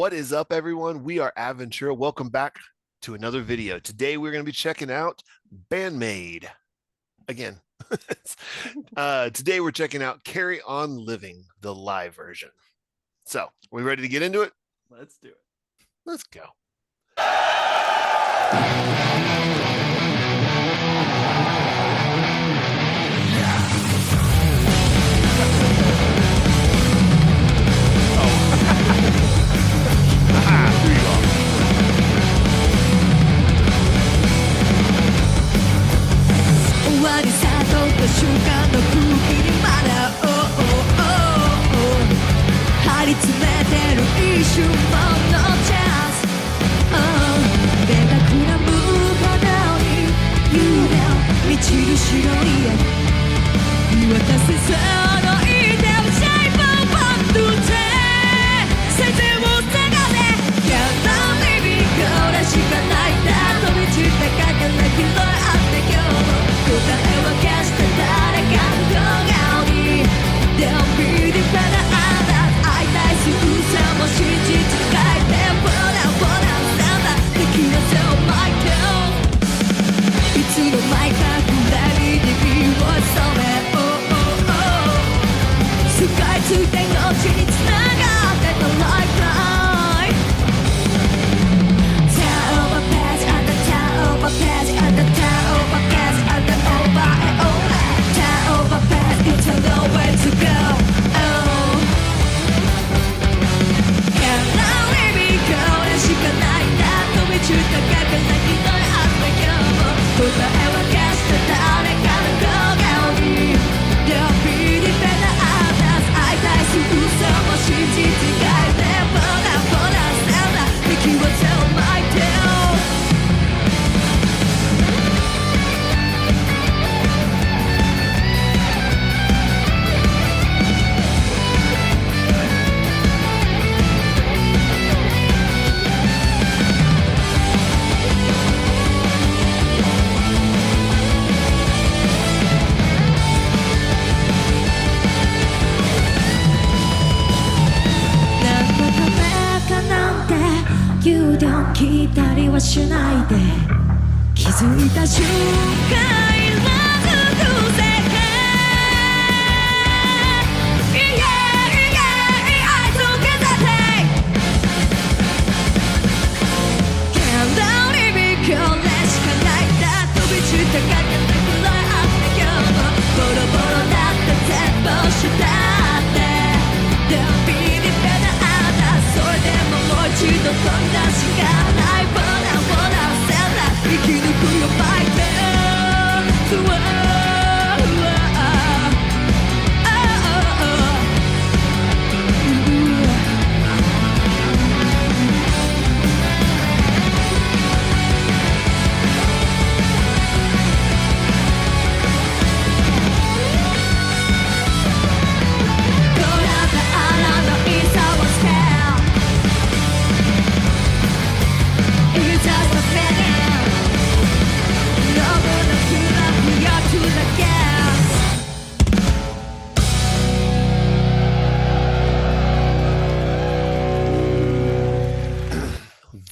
What is up, everyone? We are Aventura. Welcome back to another video. Today, we're going to be checking out Band-Maid again. Today, we're checking out Carry On Living, the live version. So, are we ready to get into it? Let's do it. Let's go.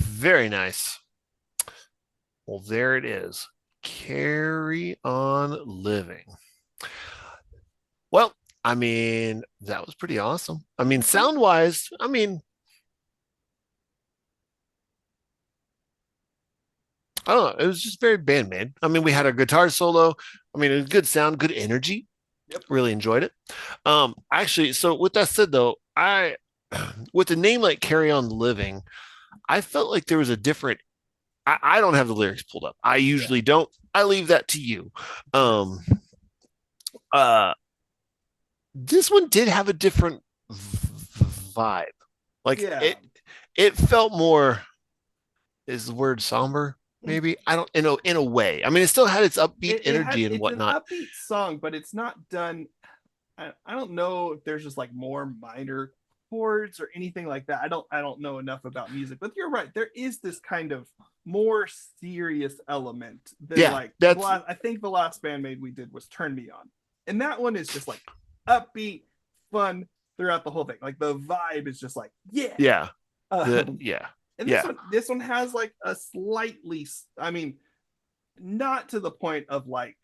Very nice. Well, there it is. Carry On Living. Well, I mean, that was pretty awesome. I mean, sound-wise, I don't know. It was just very Band-Maid. I mean, we had a guitar solo. I mean, it was good sound, good energy. Yep. Really enjoyed it. Actually, so with that said, though, with a name like Carry On Living, I felt like there was a different. I don't have the lyrics pulled up. I usually don't. I leave that to you. This one did have a different vibe. Like it felt more. Is the word somber? Maybe I don't. In a way. I mean, it still had its upbeat energy and whatnot. It's an upbeat song, but it's not done. I don't know if there's just like more minor chords or anything like that. I don't know enough about music, but you're right. There is this kind of more serious element than I think the last Band-Maid we did was Turn Me On. And that one is just like upbeat, fun throughout the whole thing. Like the vibe is just like, yeah. Um, Yeah. and Yeah. this one has like a slightly, I mean, not to the point of like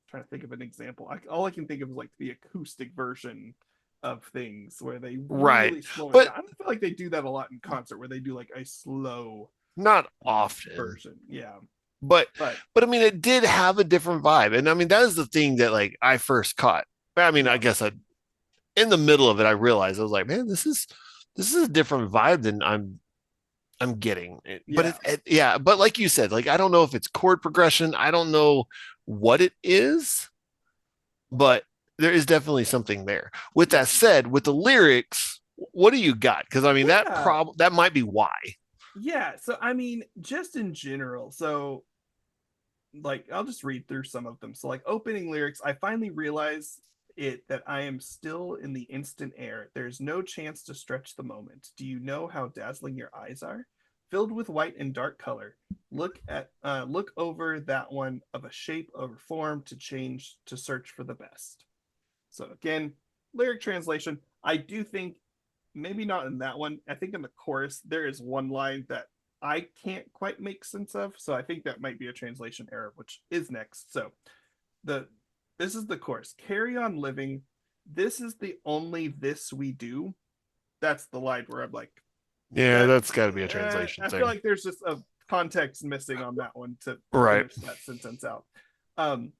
trying to think of an example. All I can think of is like the acoustic version of things where they Right. really slow it But down. I don't feel like they do that a lot in concert where they do like a slow not often. version. Yeah. But But but I mean it did have a different vibe. And I mean that is the thing that like I first caught. I mean, I yeah. guess I in the middle of it I realized I was like, man, this is a different vibe than I'm getting. But Yeah. yeah, but like you said, like I don't know if it's chord progression. I don't know what it is, but there is definitely something there. With Yeah. that said, with the lyrics, what do you got? Because I mean Yeah. that might be why. Yeah. So I mean, just in general. So like I'll just read through some of them. So like opening lyrics, I finally realize it that I am still in the instant air. There's no chance to stretch the moment. Do you know how dazzling your eyes are? Filled with white and dark color. Look over that one of a shape over form to change to search for the best. So again, lyric translation. I do think maybe not in that one. I think in the chorus there is one line that I can't quite make sense of. So I think that might be a translation error, which is next. So the this is the chorus. Carry on living. This is the only this we do. That's the line where I'm like, Yeah, that that's got to be a translation I feel thing. like there's just a context missing on that one to Right. finish that sentence out. Um,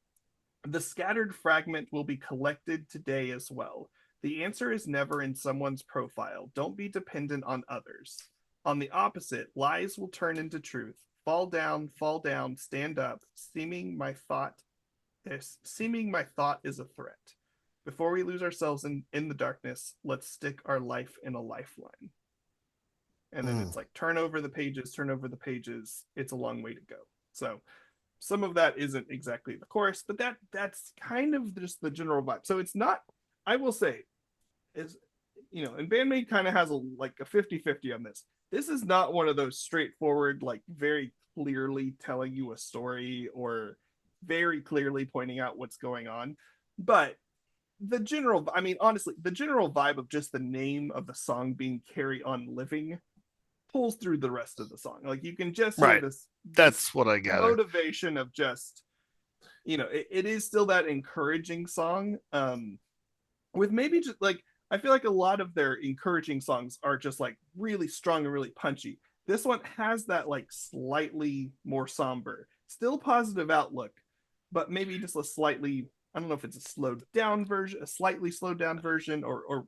the scattered fragment will be collected today as well. The answer is never in someone's profile. Don't be dependent on others. On the opposite, lies will turn into truth. Fall down, stand up, seeming my thought is a threat. Before we lose ourselves in the darkness, let's stick our life in a lifeline. And then Mm. it's like turn over the pages, turn over the pages. It's a long way to go. So some of that isn't exactly the chorus, but that's kind of just the general vibe. So it's not, I will say, is and Band-Maid kind of has like a 50-50 on this. This is not one of those straightforward, like very clearly telling you a story or very clearly pointing out what's going on. But I mean, honestly, the general vibe of just the name of the song being Carry On Living pulls through the rest of the song. Like you can just hear Right. this That's what I gather. motivation of just it is still that encouraging song with maybe just like I feel like a lot of their encouraging songs are just like really strong and really punchy. This one has that like slightly more somber, still positive outlook, but maybe just a slightly, I don't know if it's a slowed down version, a slightly slowed down version, or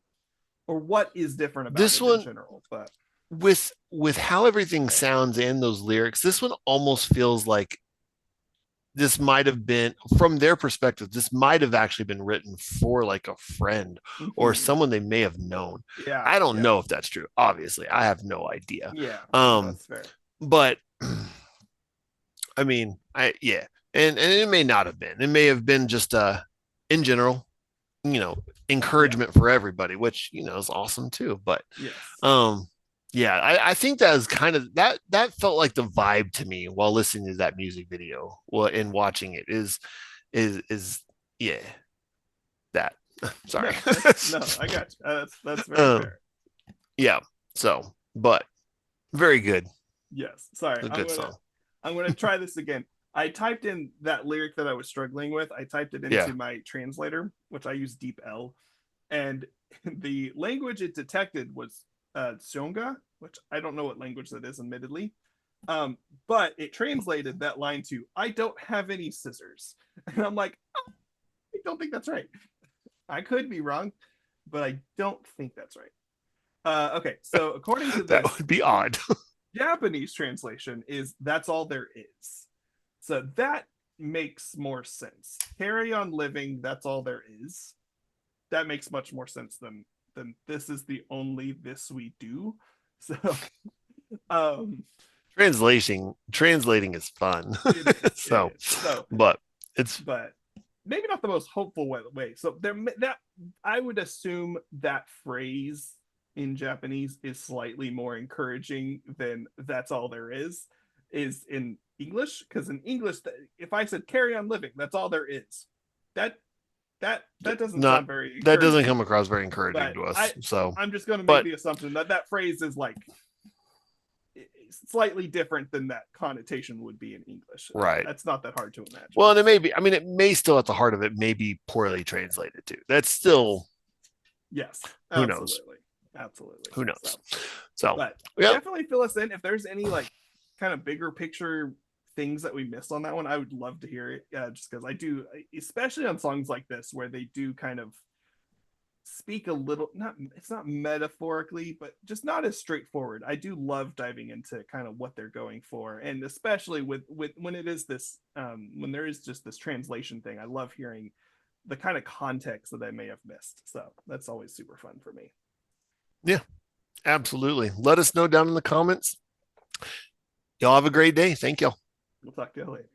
what is different about This it in one general. But with how everything sounds and those lyrics, this one almost feels like this might have been from their perspective this might have actually been written for like a friend or mm-hmm. someone they may have known. Yeah, I don't yeah, know if that's true, obviously I have no idea. yeah, um that's fair. but I mean I yeah, and it may not have been, it may have been just in general, you know, Yeah, encouragement for everybody, which is awesome too. But yes, um yeah, I think that was kind of that felt like the vibe to me while listening to that music video, well, and watching it is yeah, that. Sorry. no, that's no, I got you. That's very um fair. yeah, so but very good, Yes, sorry, a good song. I'm gonna try this again. I typed in that lyric that I was struggling with. I typed it Yeah. into my translator, which I use Deep L, and the language it detected was Tsonga, which I don't know what language that is, admittedly. But it translated that line to "I don't have any scissors," and I'm like, oh, I don't think that's right. I could be wrong, but I don't think that's right. Okay, so according to That this, would be the odd. Japanese translation is "That's all there is." So that makes more sense. Carry on living, that's all there is. That makes much more sense than this is the only this we do. So um Translating is fun. it So is. So but it's but maybe not the most hopeful way. So there that I would assume that phrase in Japanese is slightly more encouraging than "that's all there is in English, because in English, if I said "carry on living," that's all there is. That that doesn't not sound very that doesn't encouraging. come across very encouraging But to us. So I'm just going to make but the assumption that that phrase is like slightly different than that connotation would be in English. right. That's not that hard to imagine. Well, and it may be, I mean, it may still at the heart of it may be poorly translated too. That's still, yes, who knows? Absolutely. Who knows? So but yeah, definitely fill us in if there's any like kind of bigger picture things that we missed on that one. I would love to hear it. Just because I do, especially on songs like this where they do kind of speak a little, not, it's not metaphorically, but just not as straightforward. I do love diving into kind of what they're going for, and especially with when it is this when there is just this translation thing. I love hearing the kind of context that I may have missed. So that's always super fun for me. yeah, absolutely. Let us know down in the comments. Y'all have a great day. Thank y'all. We'll talk to you later.